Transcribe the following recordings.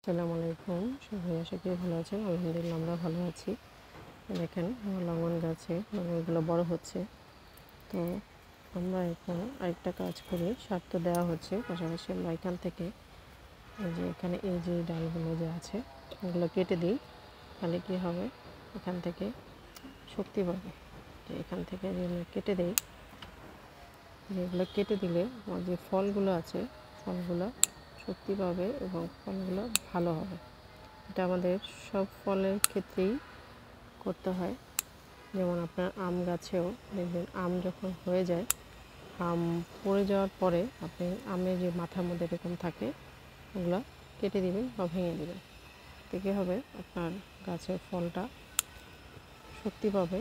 আসসালামু আলাইকুম। সবাই আশা করি ভালো আছেন। আলহামদুলিল্লাহ আমরা ভালো আছি। দেখেন আমার লঙ্গন গাছে লঙ্গনগুলো বড় হচ্ছে। তো আমরা এখন আরেকটা কাজ করি, সার তো দেওয়া হচ্ছে, পাশাপাশি আমরা এখান থেকে এখানে এই যে ডালগুলো যে আছে এগুলো কেটে দিই। তাহলে কী হবে, এখান থেকে শক্তি পাবে। এখান থেকে যেগুলো কেটে দিই, যেগুলো কেটে দিলে আমার যে ফলগুলো আছে ফলগুলো শক্তি পাবে এবং ফলগুলো ভালো হবে। এটা আমাদের সব ফলের ক্ষেত্রেই করতে হয়। যেমন আপনার আম গাছেও দেখবেন, আম যখন হয়ে যায়, আম পড়ে যাওয়ার পরে আপনি আমের যে মাথার মধ্যে এরকম থাকে ওগুলো কেটে দিবেন বা ভেঙে দেবেন। এতে কী হবে, আপনার গাছের ফলটা শক্তি পাবে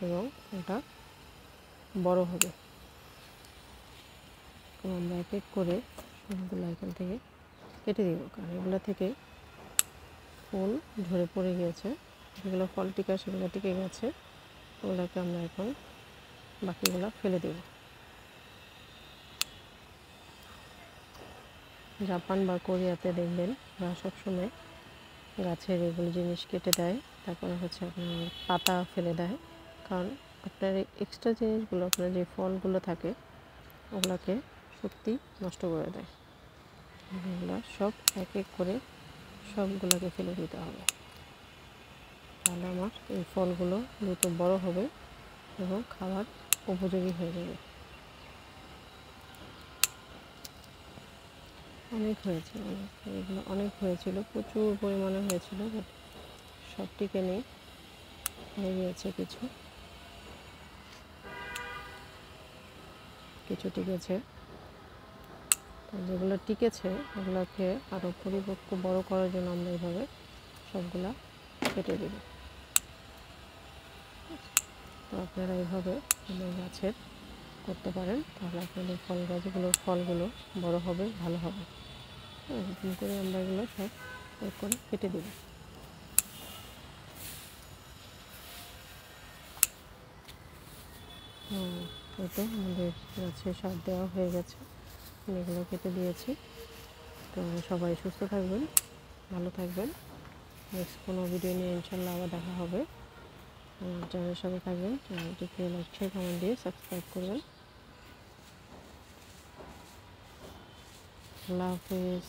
এবং ফলটা বড় হবে। তো আমরা এক এক করে সবগুলো এখান থেকে কেটে দিব, কারণ এগুলো থেকে ফুল ঝরে পড়ে গিয়েছে, যেগুলো ফল টিকা সেগুলো টিকে গেছে, ওগুলোকে আমরা এখন বাকিগুলো ফেলে দেব। জাপান বা কোরিয়াতে দেখবেন ওরা সবসময় গাছের এগুলো জিনিস কেটে দেয়, তারপরে হচ্ছে আপনার পাতা ফেলে দেয়, কারণ আপনার এক্সট্রা জিনিসগুলো, আপনার যে ফলগুলো থাকে ওগুলোকে শক্তি নষ্ট করে দেয়। এগুলো সব এক এক করে সবগুলোকে ফেলে দিতে হবে, তাহলে আমার এই ফলগুলো দ্রুত বড় হবে এবং খাওয়ার উপযোগী হয়ে যাবে। অনেক হয়েছে, এগুলো অনেক হয়েছিল, প্রচুর পরিমাণে হয়েছিল, বাট সব টিকে নেই, হয়ে গিয়েছে কিছু কিছু টিকেছে। যেগুলো টিকেছে ওগুলোকে আরও পরিপক্ক বড় করার জন্য আমরা এইভাবে সবগুলা কেটে দেব। তো আপনারা এইভাবে গাছের করতে পারেন, তাহলে আপনাদের ফল গাছগুলোর ফলগুলো বড় হবে, ভালো হবে। এরকম করে আমরা এগুলো সব এক করে কেটে দেব। এই তো আমাদের গাছে সার দেওয়া হয়ে গেছে, এগুলো কেটে দিয়েছি। তো সবাই সুস্থ থাকবেন, ভালো থাকবেন। নেক্সট কোনো ভিডিও নিয়ে ইনশাল্লাহ আবার দেখা হবে। আমার চ্যানেলের সাথে থাকবেন, চ্যানেলটিকে লাইক শেয়ার কমেন্ট দিয়ে সাবস্ক্রাইব করবেন। আল্লাহ হাফেজ।